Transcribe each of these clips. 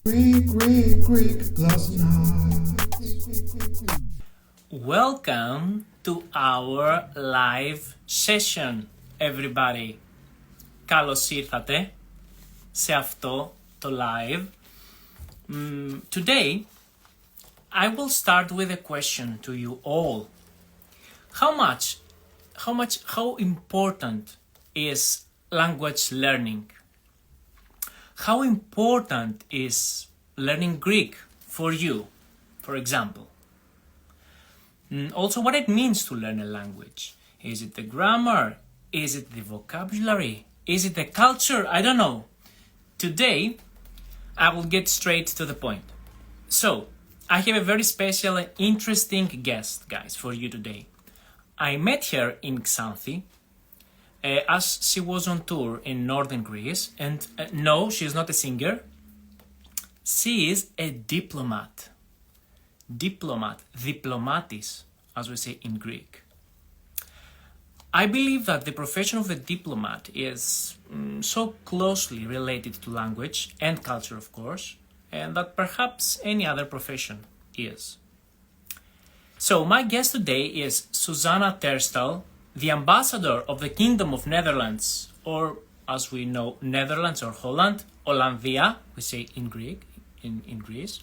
Greek, Glossonauts. Welcome to our live session, everybody. Καλώς ήρθατε σε αυτό το live. Today, I will start with a question to you all. How important is language learning? How important is learning Greek for you, for example? Also, what it means to learn a language. Is it the grammar? Is it the vocabulary? Is it the culture? I don't know. Today, I will get straight to the point. So, I have a very special and interesting guest, guys, for you today. I met her in Xanthi as she was on tour in northern Greece, and no, she is not a singer. She is a diplomat. Diplomatis, as we say in Greek. I believe that the profession of the diplomat is so closely related to language and culture, of course, and that perhaps any other profession is. So my guest today is Susanna Terstal, the ambassador of the Kingdom of Netherlands, or as we know, Netherlands or Holland, Hollandia, we say in Greek, in Greece.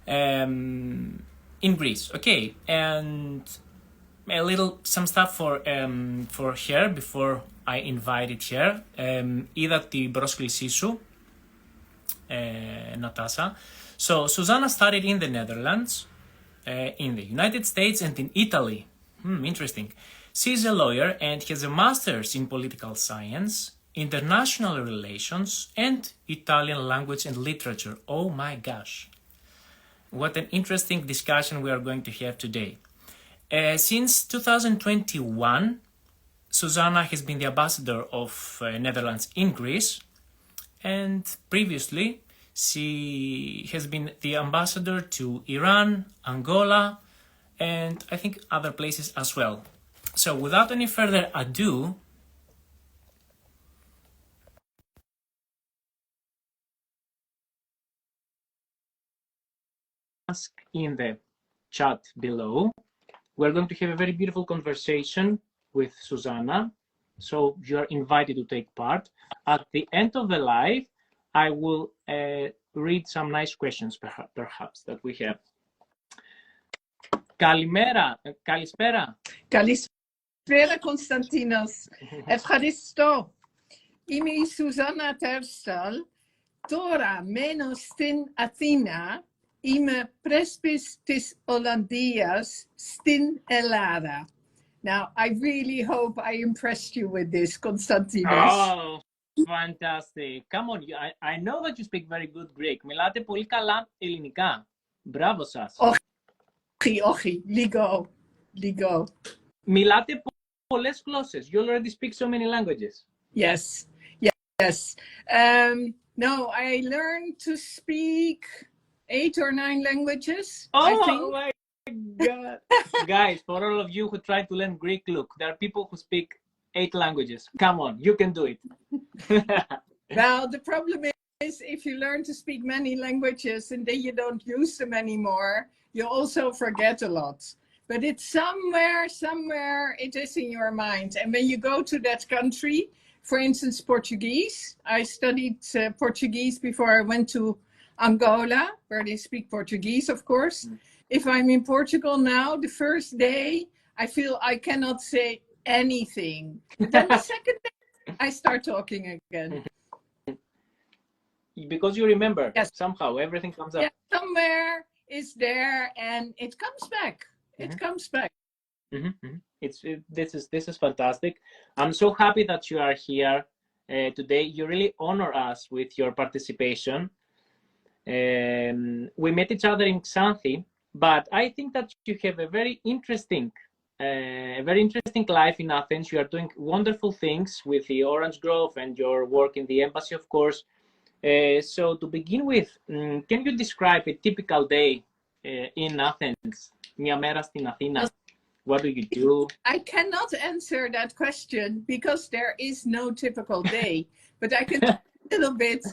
In Greece, okay, and some stuff for her before I invited her. Είδα την πρόσκλησή σου, Natasha. So Susanna studied in the Netherlands, in the United States, and in Italy. Interesting. She's a lawyer and has a master's in political science, international relations, and Italian language and literature. Oh my gosh. What an interesting discussion we are going to have today. Since 2021, Susanna has been the ambassador of Netherlands in Greece, and previously she has been the ambassador to Iran, Angola, and I think other places as well. So without any further ado, ask in the chat below. We're going to have a very beautiful conversation with Susanna, so you are invited to take part. At the end of the live, I will read some nice questions perhaps that we have. Καλησπέρα. Καλησπέρα Κωνσταντίνος. Ευχαριστώ. Είμαι η Susanna Terstal. Τώρα μένω στην Αθήνα. Είμαι πρέσβης της Ολλανδίας στην Ελλάδα. Now, I really hope I impressed you with this, Konstantinos. Oh, fantastic. Come on, I know that you speak very good Greek. Μιλάτε πολύ καλά ελληνικά. Μπράβο σας. Όχι, λίγο. Μιλάτε πολλές γλώσσες. You already speak so many languages. Yes. No, I learned to speak 8 or 9 languages, I think. Oh my God. Guys, for all of you who try to learn Greek, look, there are people who speak 8 languages. Come on, you can do it. Well, the problem is if you learn to speak many languages and then you don't use them anymore, you also forget a lot. But it's somewhere it is in your mind. And when you go to that country, for instance, Portuguese, I studied Portuguese before I went to Angola, where they speak Portuguese, of course. If I'm in Portugal now, the first day, I feel I cannot say anything. Then the second day, I start talking again. Because you remember, yes. Somehow everything comes up. Yeah, somewhere it's there and it comes back. It comes back. This is fantastic. I'm so happy that you are here today. You really honor us with your participation. We met each other in Xanthi, but I think that you have a very interesting life in Athens. You are doing wonderful things with the Orange Grove and your work in the embassy, of course. So to begin with, can you describe a typical day in Athens? Μια μέρα στην Αθήνα. What do you do? I cannot answer that question because there is no typical day, but I can talk a little bit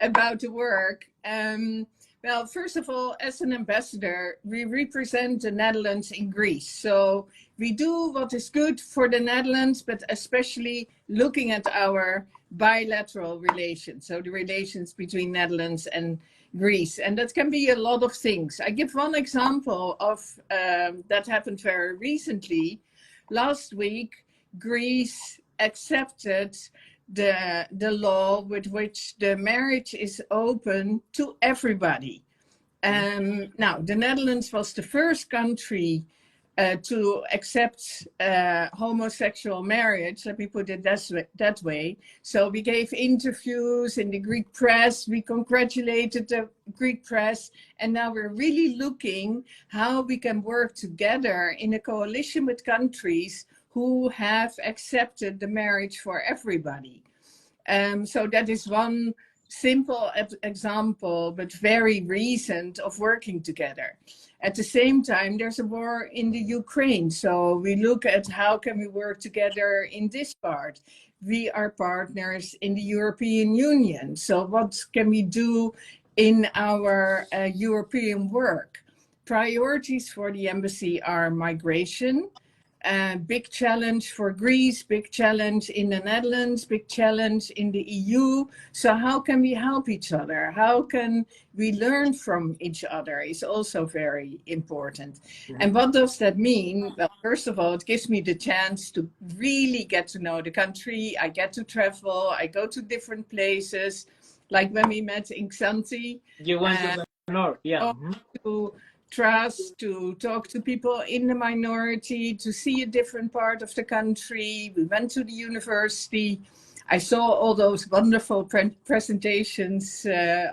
about the work. Well, first of all, as an ambassador, we represent the Netherlands in Greece. So we do what is good for the Netherlands, but especially looking at our bilateral relations. So the relations between Netherlands and Greece. And that can be a lot of things. I give one example of that happened very recently. Last week, Greece accepted the law with which the marriage is open to everybody. Now, the Netherlands was the first country to accept homosexual marriage, let me put it that way. So we gave interviews in the Greek press, we congratulated the Greek press, and now we're really looking how we can work together in a coalition with countries who have accepted the marriage for everybody. So that is one simple example, but very recent, of working together. At the same time, there's a war in the Ukraine. So we look at how can we work together in this part. We are partners in the European Union. So what can we do in our European work? Priorities for the embassy are migration, big challenge for Greece, big challenge in the Netherlands, big challenge in the EU. So how can we help each other? How can we learn from each other is also very important. And what does that mean? Well, first of all, it gives me the chance to really get to know the country. I get to travel. I go to different places. Like when we met in Xanthi. You went to the north, yeah. To trust, to talk to people in the minority, to see a different part of the country. We went to the university. I saw all those wonderful presentations,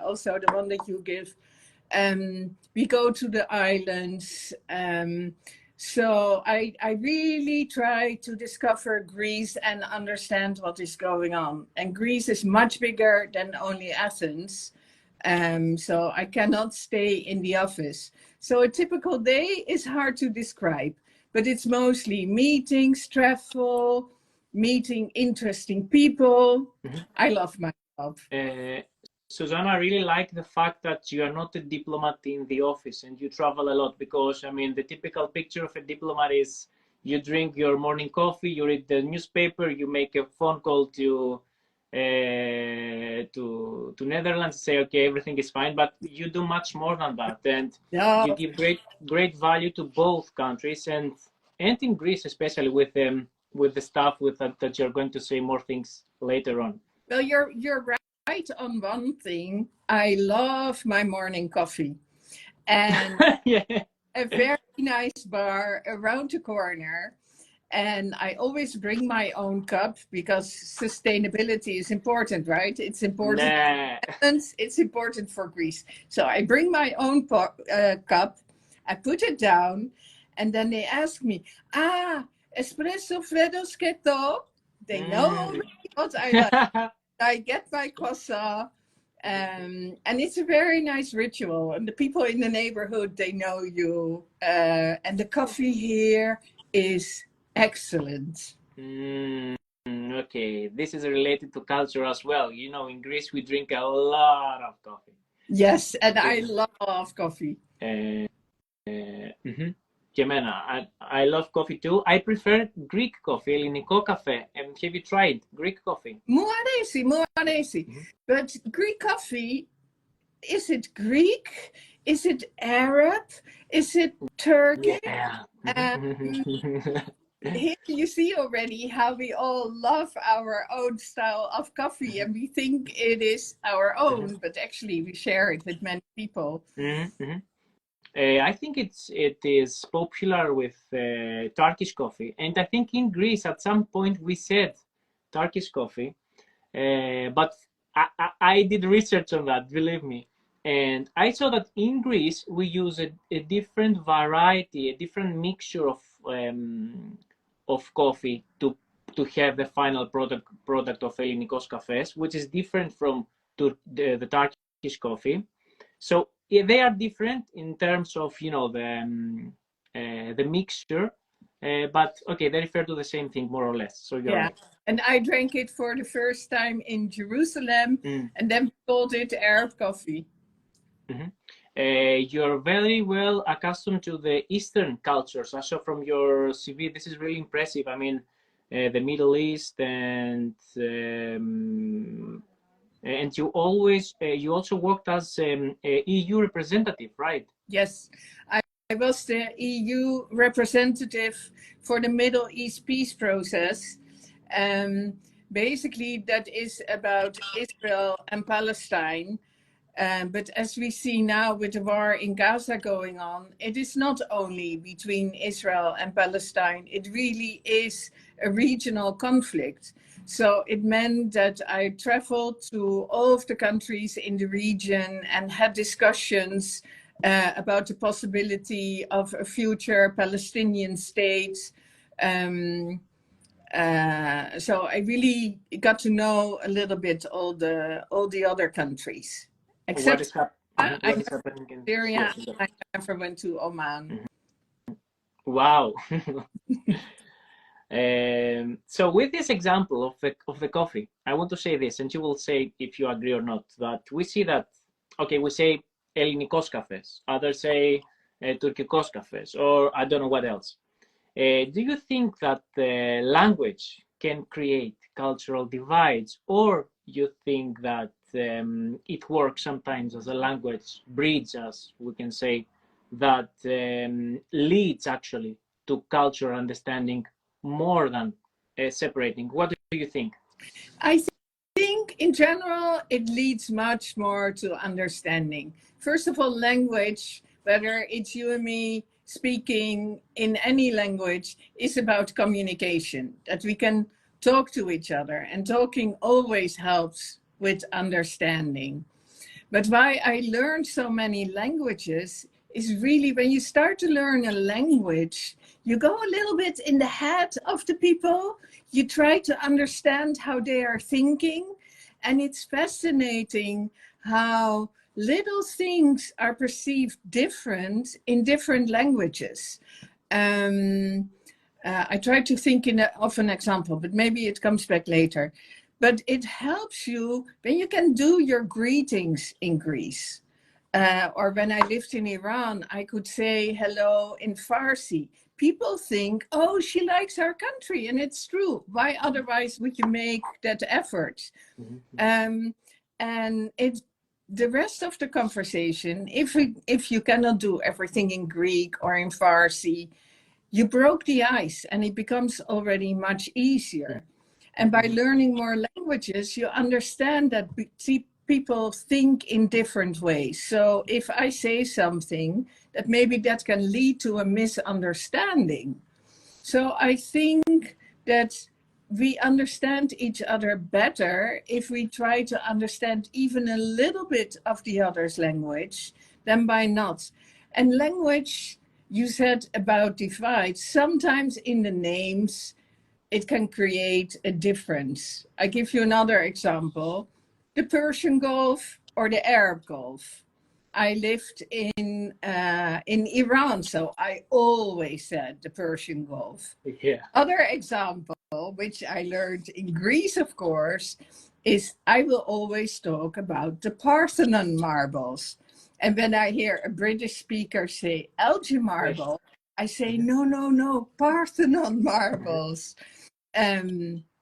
also the one that you give. We go to the islands. So I really try to discover Greece and understand what is going on. And Greece is much bigger than only Athens. So I cannot stay in the office. So a typical day is hard to describe, but it's mostly meetings, travel, meeting interesting people. I love my job. Susanna, I really like the fact that you are not a diplomat in the office and you travel a lot, because I mean the typical picture of a diplomat is you drink your morning coffee, you read the newspaper, you make a phone call to Netherlands, say okay, everything is fine, but you do much more than that, and you give great value to both countries, and in Greece especially with the staff that you're going to say more things later on. Well, you're right on one thing. I love my morning coffee, and yeah. A very nice bar around the corner. And I always bring my own cup because sustainability is important, right? It's important. It's important for Greece. So I bring my own cup, I put it down, and then they ask me, espresso freddo schietto. They know what I like. I get my croissant, and it's a very nice ritual. And the people in the neighborhood, they know you. And the coffee here is excellent. Okay, this is related to culture as well. You know, in Greece we drink a lot of coffee. Yes, and I love coffee. Και εμένα, I love coffee too. I prefer Greek coffee, ελληνικό καφέ. Have you tried Greek coffee? Μου αρέσει. But Greek coffee, is it Greek? Is it Arab? Is it Turkish? Yeah. Here you see already how we all love our own style of coffee, and we think it is our own, but actually we share it with many people. I think it is popular with Turkish coffee, and I think in Greece at some point we said Turkish coffee, but I did research on that, believe me, and I saw that in Greece we use a different variety, a different mixture of coffee to have the final product of Ellinikos cafes, which is different from the Turkish coffee. So they are different in terms of, you know, the mixture, but okay, they refer to the same thing more or less. So you're right. And I drank it for the first time in Jerusalem, and then we called it Arab coffee. Mhm. You're very well accustomed to the Eastern cultures. I saw from your CV, this is really impressive. I mean, the Middle East and you also worked as a EU representative, right? Yes, I was the EU representative for the Middle East peace process. Um, Basically, that is about Israel and Palestine. But as we see now with the war in Gaza going on, it is not only between Israel and Palestine, it really is a regional conflict. So it meant that I traveled to all of the countries in the region and had discussions about the possibility of a future Palestinian state. Um, so I really got to know a little bit all the other countries, What except is hap- I what know is happening in Syria. yes, I never went to Oman. wow. So with this example of the coffee, I want to say this, and you will say if you agree or not. That we see that, okay, we say Ελληνικός καφές, others say Turkikos cafes, or I don't know what else. Do you think that the language can create cultural divides, or you think that it works sometimes as a language bridge, as we can say, that leads actually to cultural understanding more than separating? What do you think? I think in general it leads much more to understanding. First of all, language, whether it's you and me speaking in any language, is about communication, that we can talk to each other, and talking always helps with understanding. But why I learned so many languages is really when you start to learn a language, you go a little bit in the head of the people, you try to understand how they are thinking, and it's fascinating how little things are perceived different in different languages. I try to think of an example, but maybe it comes back later. But it helps you when you can do your greetings in Greece. Or when I lived in Iran, I could say hello in Farsi. People think, oh, she likes our country, and it's true. Why otherwise would you make that effort? And the rest of the conversation, if you cannot do everything in Greek or in Farsi, you broke the ice, and it becomes already much easier. And by learning more languages, you understand that people think in different ways. So if I say something, that maybe that can lead to a misunderstanding. So I think that we understand each other better if we try to understand even a little bit of the other's language than by not. And language, you said about divide, sometimes in the names, it can create a difference. I give you another example, the Persian Gulf or the Arab Gulf. I lived in Iran, so I always said the Persian Gulf. Yeah. Other example, which I learned in Greece, of course, is I will always talk about the Parthenon marbles. And when I hear a British speaker say Elgin marble, I say, no, Parthenon marbles.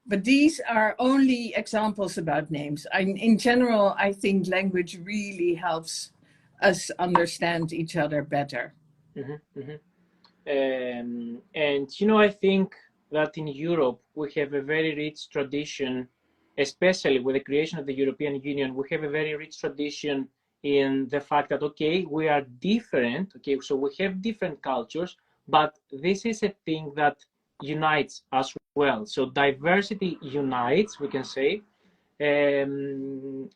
But these are only examples about names. In general, I think language really helps us understand each other better. And I think that in Europe we have a very rich tradition, especially with the creation of the European Union. We have a very rich tradition in the fact that, okay, we are different, okay, so we have different cultures, but this is a thing that unites us well. So diversity unites, we can say, and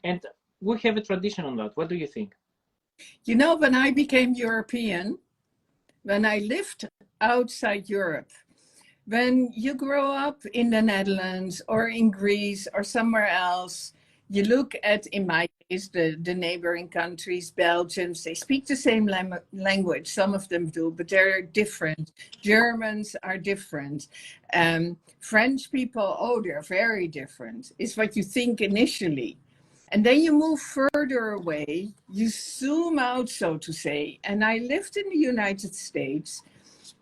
we have a tradition on that. What do you think? When I became European, when I lived outside Europe, when you grow up in the Netherlands or in Greece or somewhere else, you look at, in my case, the neighboring countries, Belgians, they speak the same language. Some of them do, but they're different. Germans are different. French people, oh, they're very different. It's what you think initially. And then you move further away, you zoom out, so to say. And I lived in the United States,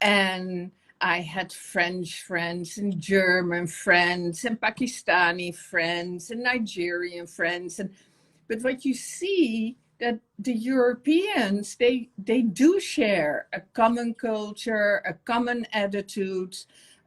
and I had French friends and German friends and Pakistani friends and Nigerian friends. But what you see that the Europeans, they do share a common culture, a common attitude.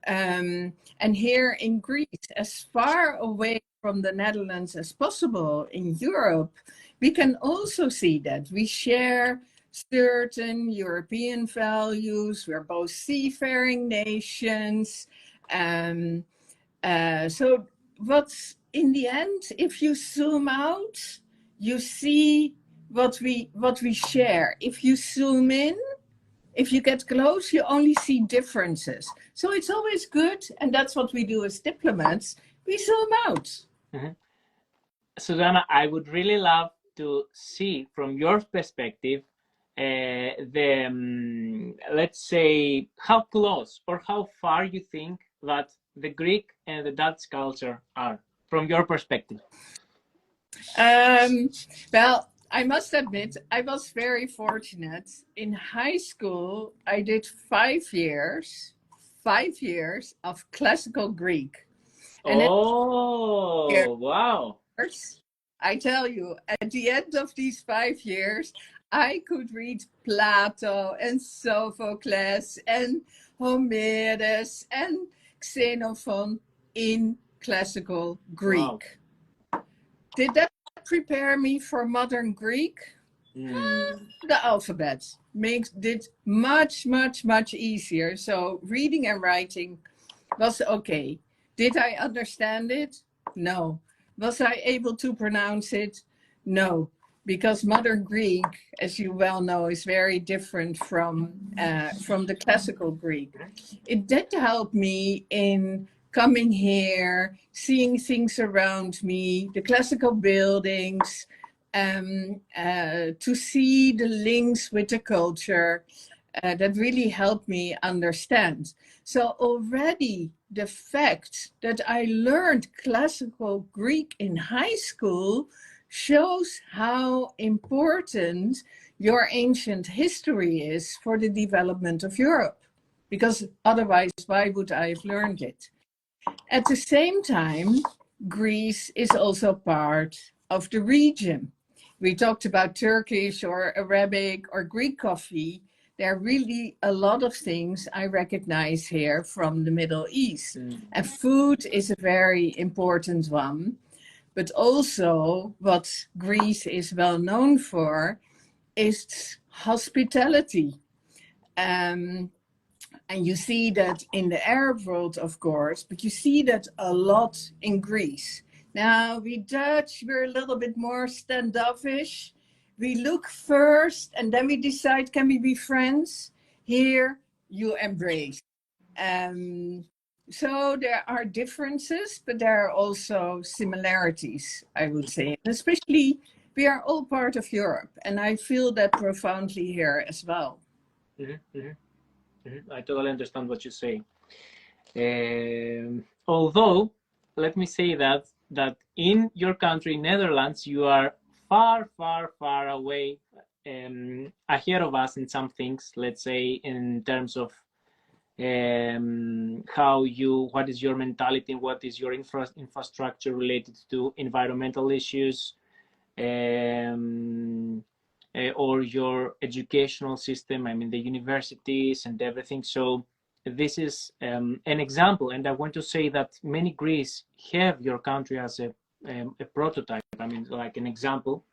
And here in Greece, as far away from the Netherlands as possible in Europe, we can also see that we share certain European values. We're both seafaring nations. So what's in the end, if you zoom out, you see what we share. If you zoom in, if you get close, you only see differences. So it's always good, and that's what we do as diplomats. We zoom out. Mhm. Susanna, I would really love to see from your perspective let's say, how close or how far you think that the Greek and the Dutch culture are from your perspective. Well, I must admit, I was very fortunate. In high school, I did 5 years of classical Greek. And oh, wow. I tell you, at the end of these 5 years, I could read Plato and Sophocles and Homerus and Xenophon in classical Greek. Wow. Did that prepare me for modern Greek? The alphabet makes it much, much, much easier. So reading and writing was okay. Did I understand it? No. Was I able to pronounce it? No, because modern Greek, as you well know, is very different from the classical Greek. It did help me in coming here, seeing things around me, the classical buildings, to see the links with the culture. That really helped me understand. So already the fact that I learned classical Greek in high school shows how important your ancient history is for the development of Europe. Because otherwise, why would I have learned it? At the same time, Greece is also part of the region. We talked about Turkish or Arabic or Greek coffee. There are really a lot of things I recognize here from the Middle East. And food is a very important one. But also what Greece is well known for is hospitality. And you see that in the Arab world, of course, but you see that a lot in Greece. Now, we Dutch, we're a little bit more standoffish. We look first and then we decide, can we be friends? Here, you embrace. So there are differences, but there are also similarities, I would say. And especially, we are all part of Europe, and I feel that profoundly here as well. I totally understand what you say. Although, let me say that in your country, Netherlands, you are far, far, far away, ahead of us in some things. Let's say in terms of what is your mentality, what is your infrastructure related to environmental issues, or your educational system, I mean the universities and everything. So this is an example, and I want to say that many Greece have your country as a prototype, I mean like an example.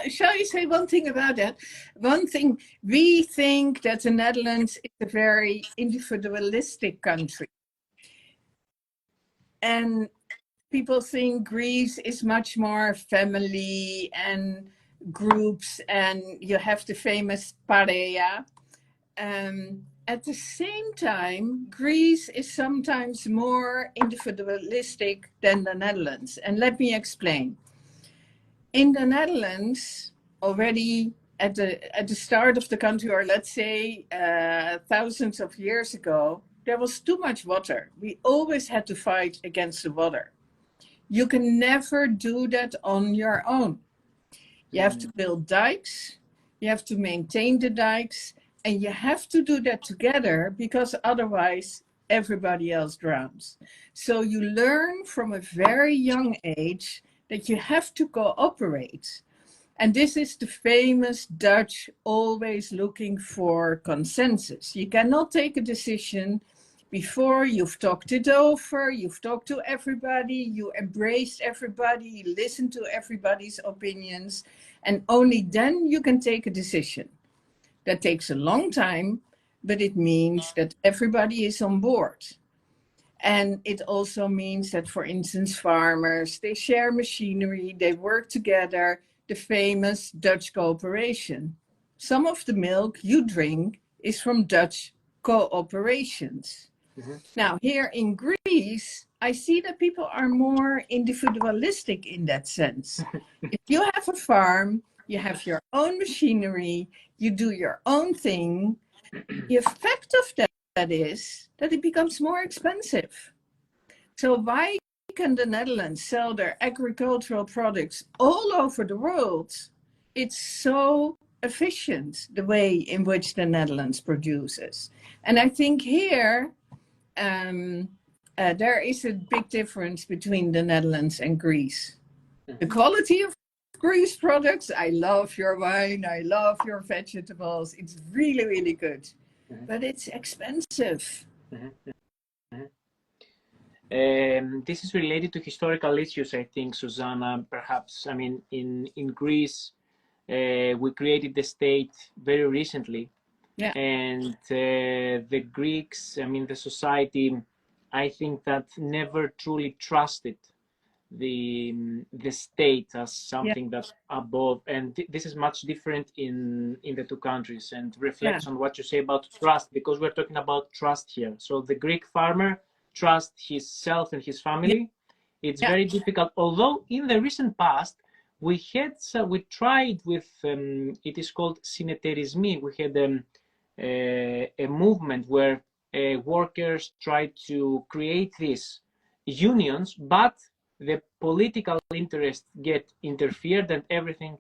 Shall I say one thing about that? One thing, we think that the Netherlands is a very individualistic country. And people think Greece is much more family and groups, and you have the famous pareja. At the same time, Greece is sometimes more individualistic than the Netherlands. And let me explain. In the Netherlands, already at the start of the country, or let's say thousands of years ago, there was too much water. We always had to fight against the water. You can never do that on your own. You have to build dikes, you have to maintain the dikes, and you have to do that together because otherwise everybody else drowns. So you learn from a very young age that you have to cooperate. And this is the famous Dutch always looking for consensus. You cannot take a decision before you've talked it over, you've talked to everybody, you embraced everybody, you listened to everybody's opinions, and only then you can take a decision. That takes a long time, but it means that everybody is on board. And it also means that, for instance, farmers, they share machinery, they work together, the famous Dutch cooperation. Some of the milk you drink is from Dutch cooperations. Now, here in Greece, I see that people are more individualistic in that sense. If you have a farm, you have your own machinery, you do your own thing, the effect of that is that it becomes more expensive. So why can the Netherlands sell their agricultural products all over the world? It's so efficient, the way in which the Netherlands produces. And I think here, there is a big difference between the Netherlands and Greece. The quality of Greece products, I love your wine, I love your vegetables, it's really, really good. But it's expensive. This is related to historical issues, I think, Susanna, perhaps. I mean, in Greece, we created the state very recently. Yeah. And the Greeks, I mean, the society, I think that never truly trusted the state as something that's above. And this is much different in the two countries, and reflects on what you say about trust, because we're talking about trust here. So the Greek farmer trusts himself and his family. It's very difficult, although in the recent past, we tried with, it is called syneterismi. We had a movement where workers tried to create these unions, but the political interests get interfered and everything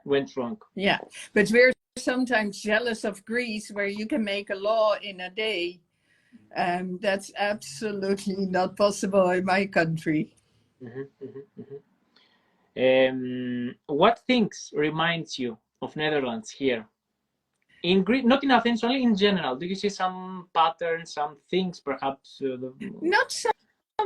went wrong. Yeah, but we're sometimes jealous of Greece, where you can make a law in a day. That's absolutely not possible in my country. What things reminds you of Netherlands here? In Greece, not in Athens, only in general. Do you see some patterns, some things perhaps? Not so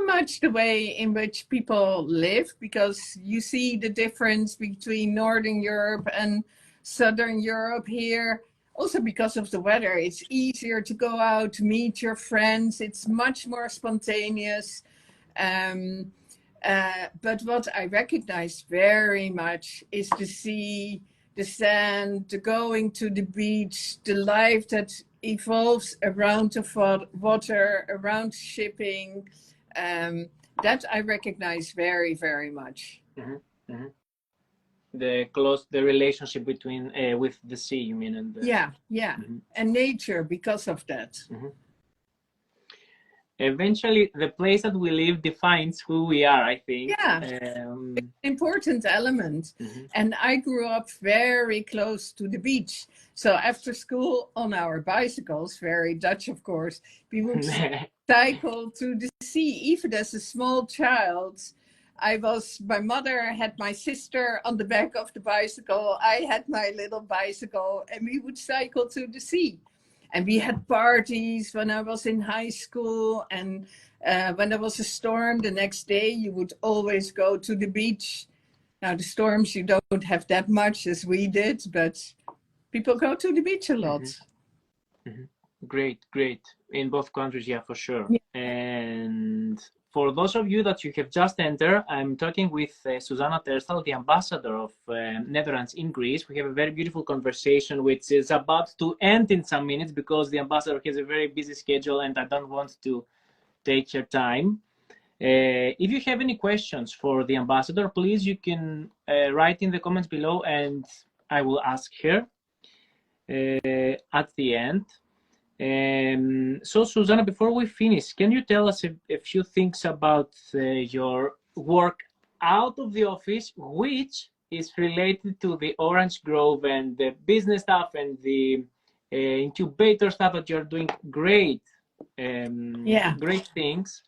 much the way in which people live, because you see the difference between Northern Europe and Southern Europe here. Also because of the weather, it's easier to go out to meet your friends. It's much more spontaneous. But what I recognize very much is the sea, the sand, the going to the beach, the life that evolves around the water, around shipping. That I recognize very, very much. The relationship between with the sea, you mean? And and nature, because of that. Eventually, the place that we live defines who we are, I think. Important element. And I grew up very close to the beach, so after school on our bicycles, very Dutch of course, we would cycle to the sea. Even as a small child, my mother had my sister on the back of the bicycle, I had my little bicycle, and we would cycle to the sea. And we had parties when I was in high school, and when there was a storm the next day, you would always go to the beach. Now the storms, you don't have that much as we did, but people go to the beach a lot. Great. In both countries, for sure. And for those of you that you have just entered, I'm talking with Susanna Terstal, the ambassador of Netherlands in Greece. We have a very beautiful conversation, which is about to end in some minutes because the ambassador has a very busy schedule and I don't want to take your time. If you have any questions for the ambassador, please, you can write in the comments below and I will ask her at the end. So, Susanna, before we finish, can you tell us a few things about your work out of the office, which is related to the Orange Grove and the business stuff and the incubator stuff that you're doing great, great things,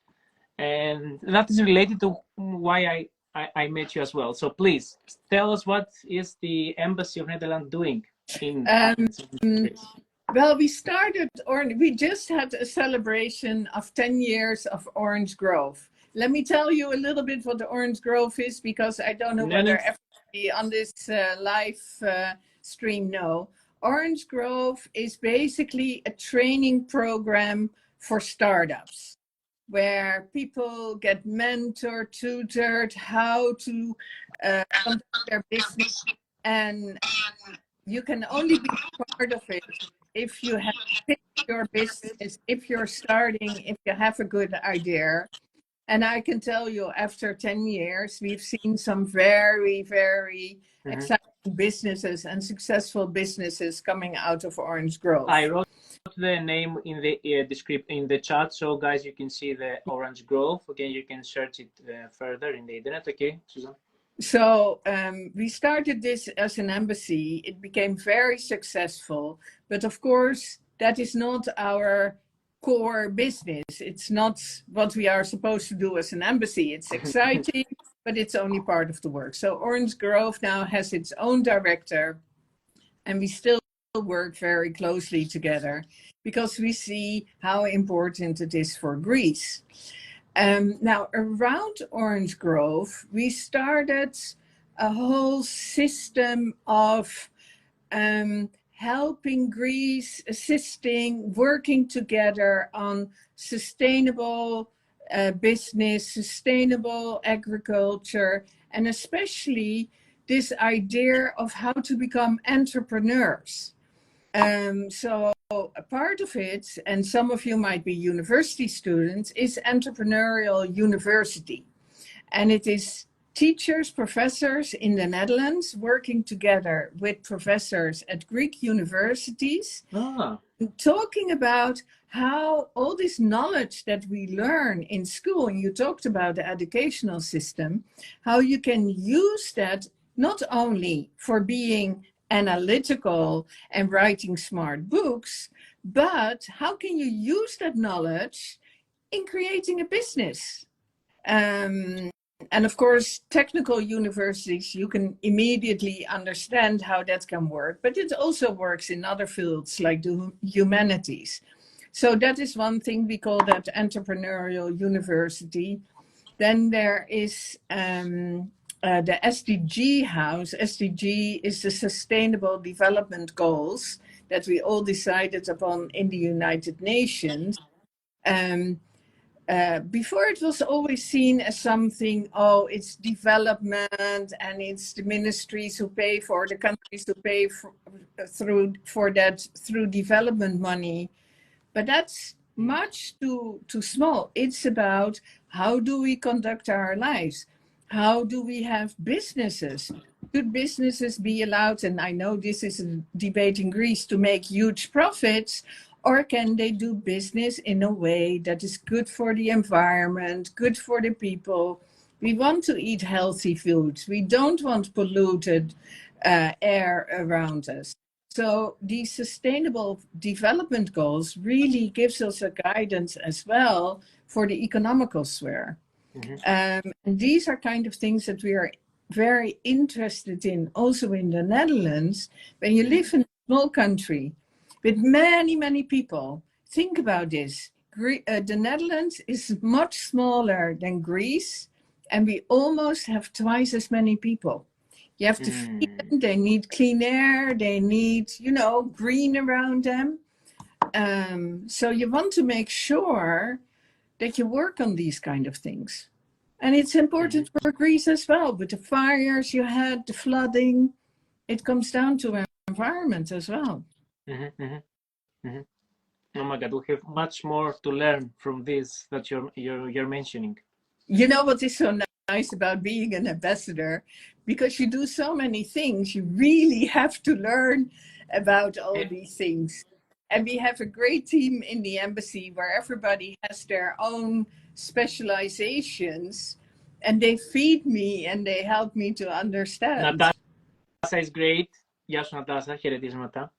and that is related to why I met you as well. So please tell us, what is the Embassy of Netherlands doing in Well, we just had a celebration of 10 years of Orange Grove. Let me tell you a little bit what the Orange Grove is, because I don't know whether everybody on this live stream know. Orange Grove is basically a training program for startups, where people get mentored, tutored, how to conduct their business, and you can only be part of it if you have picked your business, if you're starting, if you have a good idea. And I can tell you, after 10 years, we've seen some very, very exciting businesses and successful businesses coming out of Orange Grove. I wrote the name in the in the chat, so guys, you can see the Orange Grove. Again, you can search it further in the internet. Okay, Susan. So we started this as an embassy. It became very successful, but of course that is not our core business. It's not what we are supposed to do as an embassy. It's exciting, but it's only part of the work. So Orange Grove now has its own director, and we still work very closely together because we see how important it is for Greece. Now, around Orange Grove, we started a whole system of helping Greece, assisting, working together on sustainable business, sustainable agriculture, and especially this idea of how to become entrepreneurs. So a part of it, and some of you might be university students, is entrepreneurial university. And it is teachers, professors in the Netherlands working together with professors at Greek universities, talking about how all this knowledge that we learn in school, and you talked about the educational system, how you can use that not only for being analytical and writing smart books, but how can you use that knowledge in creating a business? And of course, technical universities, you can immediately understand how that can work, but it also works in other fields like the humanities. So that is one thing, we call that entrepreneurial university. Then there is the SDG house. SDG is the Sustainable Development Goals that we all decided upon in the United Nations. Before it was always seen as something, oh, it's development and it's the ministries who pay for, the countries who pay for that through development money. But that's much too small. It's about how do we conduct our lives? How do we have businesses? Should businesses be allowed, and I know this is a debate in Greece, to make huge profits, or can they do business in a way that is good for the environment, good for the people? We want to eat healthy foods. We don't want polluted air around us. So these sustainable development goals really gives us a guidance as well for the economical sphere. And these are kind of things that we are very interested in also in the Netherlands. When you live in a small country with many, many people, think about this. The Netherlands is much smaller than Greece, and we almost have twice as many people. You have to feed them, they need clean air, they need, green around them. So you want to make sure that you work on these kind of things. And it's important for Greece as well. With the fires you had, the flooding, it comes down to our environment as well. Oh my God, we have much more to learn from this that you're mentioning. You know what is so nice about being an ambassador? Because you do so many things, you really have to learn about all these things. And we have a great team in the embassy where everybody has their own specializations, and they feed me and they help me to understand. Natasha is great. Γεια σου, Natasha. Χαιρετίσματα.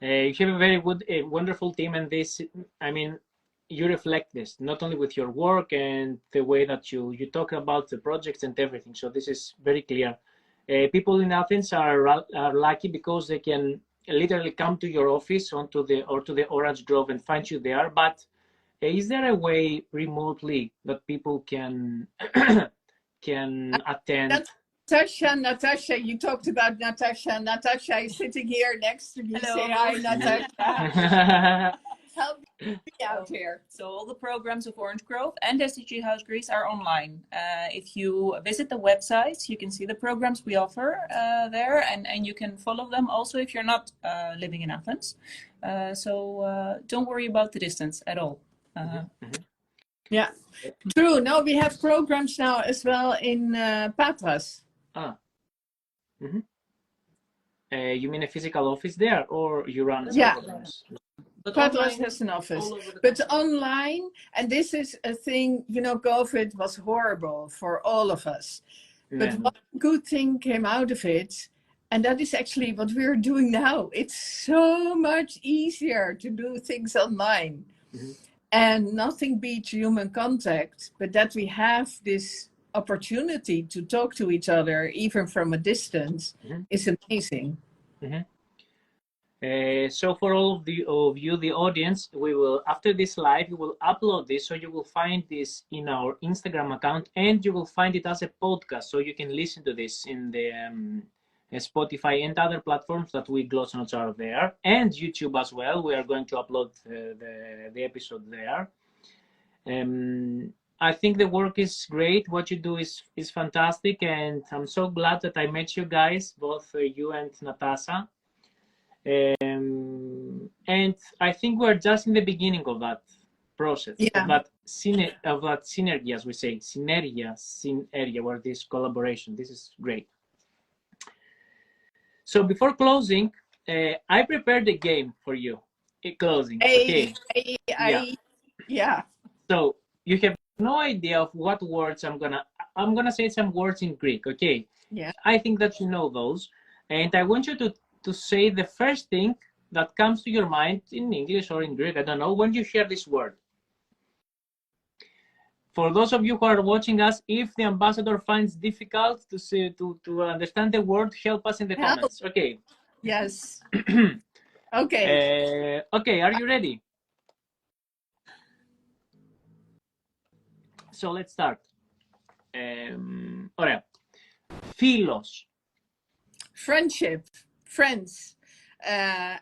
You have a very good, wonderful team, and this, I mean, you reflect this not only with your work and the way that you talk about the projects and everything. So this is very clear. People in Athens are lucky because they can literally come to your office to the Orange Grove and find you there. But is there a way remotely that people can attend? Natasha, you talked about Natasha. Natasha is sitting here next to me. Hello. Say hi, Natasha. Help me out here. So all the programs of Orange Grove and SDG House Greece are online. If you visit the website, you can see the programs we offer there, and you can follow them also if you're not living in Athens. So don't worry about the distance at all. Yeah, true. No, we have programs now as well in Patras. You mean a physical office there, or you run programs? But Patras has an office, but online, and this is a thing, you know, COVID was horrible for all of us. But one good thing came out of it, and that is actually what we're doing now. It's so much easier to do things online. And nothing beats human contact, but that we have this opportunity to talk to each other, even from a distance, is amazing. So for all of you, the audience, we will, after this live, we will upload this, so you will find this in our Instagram account, and you will find it as a podcast, so you can listen to this in the Spotify and other platforms that we Glossonauts are there, and YouTube as well. We are going to upload the episode there. I think the work is great. What you do is fantastic, and I'm so glad that I met you guys, both you and Natasha. And I think we're just in the beginning of that process, of that synergy, as we say, synergia, where this collaboration. This is great. So before closing, I prepared a game for you. Closing. Okay. So you have no idea of what words I'm gonna say some words in Greek. Okay. Yeah. I think that you know those, and I want you to say the first thing that comes to your mind in English or in Greek, I don't know, when you hear this word. For those of you who are watching us, if the ambassador finds difficult to understand the word, help us in the comments. Okay. Yes. Okay. Okay, are you ready? So let's start. Ωραία. Φίλος. Friendship. Friends.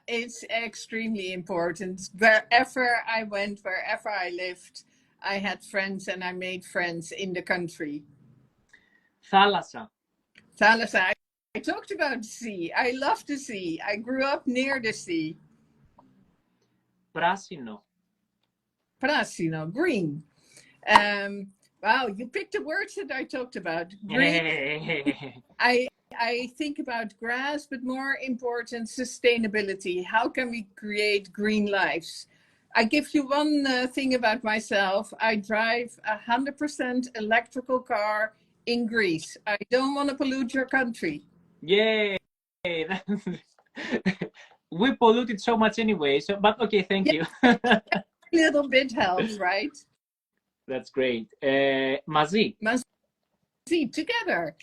It's extremely important. Wherever I went, wherever I lived, I had friends, and I made friends in the country. Θάλασσα. Thalassa. I talked about the sea. I love the sea. I grew up near the sea. Πράσινο. Prasino. Green. Wow, you picked the words that I talked about. Green. I think about grass, but more important, sustainability. How can we create green lives? I give you one thing about myself. I drive 100% electrical car in Greece. I don't want to pollute your country. Yay! We polluted so much anyway. So, but okay, thank you. A little bit helps, right? That's great. Μαζί. See, together.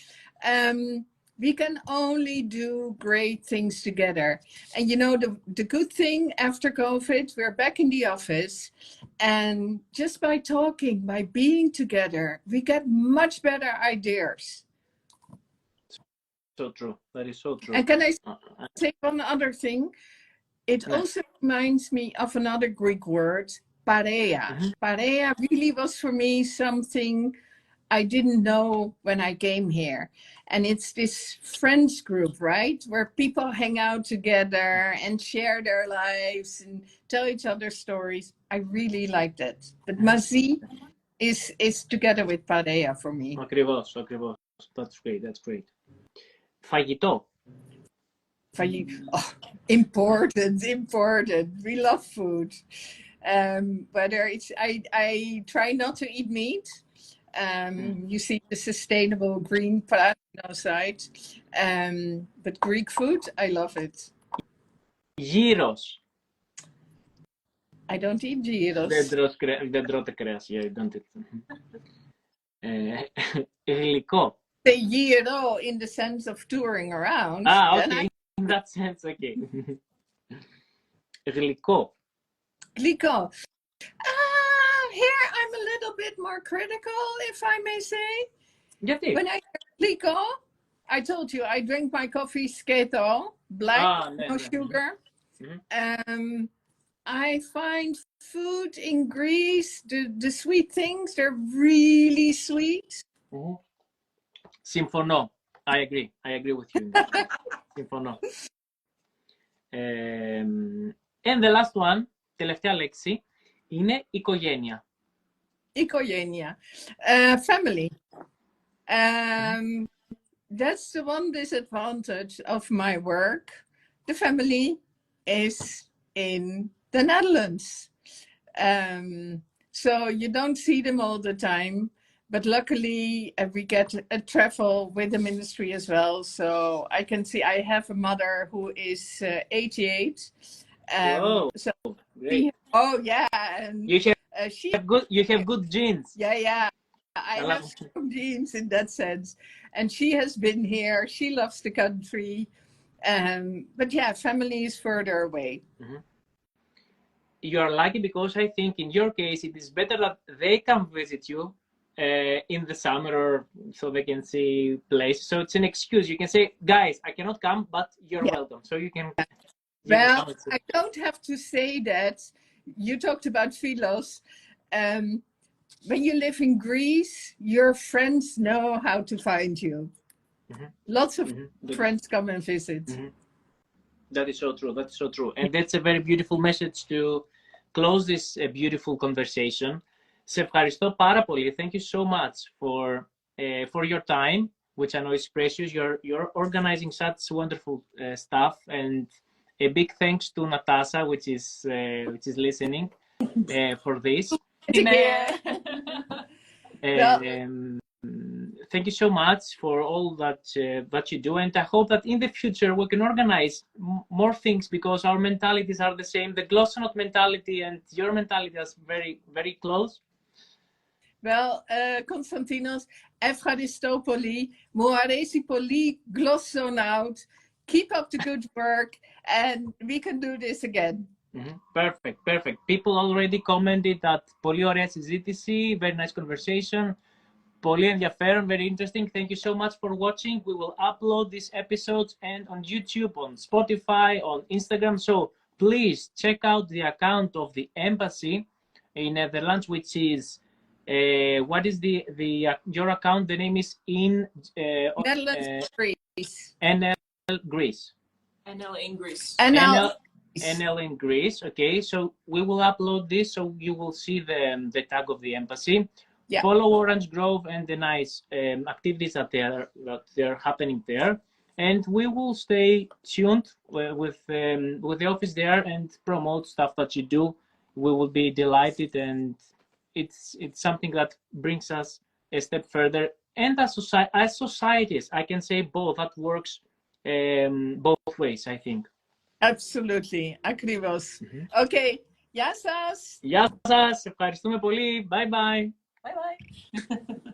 We can only do great things together. And you know, the good thing after COVID, we're back in the office, and just by talking, by being together, we get much better ideas. So true. That is so true. And can I say one other thing? It also reminds me of another Greek word, pareia. Pareia really was for me something I didn't know when I came here. And it's this friends group, right? Where people hang out together and share their lives and tell each other stories. I really like that. But Mazi is together with Pareia for me. Ακριβώς. That's great. Φαγητό. Oh, important. We love food. Whether it's, I try not to eat meat. You see the sustainable green part outside. But Greek food, I love it. Gyros. I don't eat gyros. Δεν τρώτε κρέας. Yeah, you don't eat. Γλυκό. Say gyro in the sense of touring around. Okay. In that sense, okay. Γλυκό. Glyco. Here I'm a little bit more critical, if I may say. Γιατί? When I hear glyco, I told you I drink my coffee sketo, black, no sugar. I find food in Greece, the sweet things, they're really sweet. Συμφωνώ. I agree with you. Συμφωνώ. And the last one, τελευταία λέξη, είναι οικογένεια. Οικογένεια. Family. That's the one disadvantage of my work. The family is in the Netherlands. So you don't see them all the time. But luckily, we get a travel with the ministry as well. So I can see I have a mother who is 88. Whoa, so great. Yeah. And you have good genes. Yeah. I have some genes in that sense. And she has been here. She loves the country. But yeah, family is further away. You are lucky because I think in your case, it is better that they come visit you in the summer, or so they can see places. So it's an excuse. You can say, guys, I cannot come, but you're welcome. So you can. Well, I don't have to say that. You talked about Philos. When you live in Greece, your friends know how to find you. Lots of friends come and visit. That is so true. That's so true. And that's a very beautiful message to close this beautiful conversation. Σε ευχαριστώ πάρα πολύ. Thank you so much for your time, which I know is precious. You're organizing such wonderful stuff, and a big thanks to Natasha, which is listening for this. Thank you so much for all that you do, and I hope that in the future we can organize more things, because our mentalities are the same. The Glossonaut mentality and your mentality is very, very close. Well, Konstantinos, ευχαριστώ πολύ. Μου αρέσει πολύ Glossonaut. Keep up the good work, and we can do this again. Perfect. People already commented that πολύ ωραία συζήτηση, very nice conversation, πολύ ενδιαφέρον, very interesting. Thank you so much for watching. We will upload these episodes and on YouTube, on Spotify, on Instagram. So please check out the account of the embassy in Netherlands, which is what is your account? The name is in Netherlands, Greece. NL Greece. NL in Greece. NL in Greece. Okay, so we will upload this, so you will see the tag of the embassy. Yeah. Follow Orange Grove and the nice activities that they're happening there, and we will stay tuned with the office there and promote stuff that you do. We will be delighted, and it's something that brings us a step further. And as societies, I can say both. That works both ways, I think. Absolutely, ακριβώς. Okay, γεια σας. Γεια σας, ευχαριστούμε πολύ. Bye bye. Bye bye.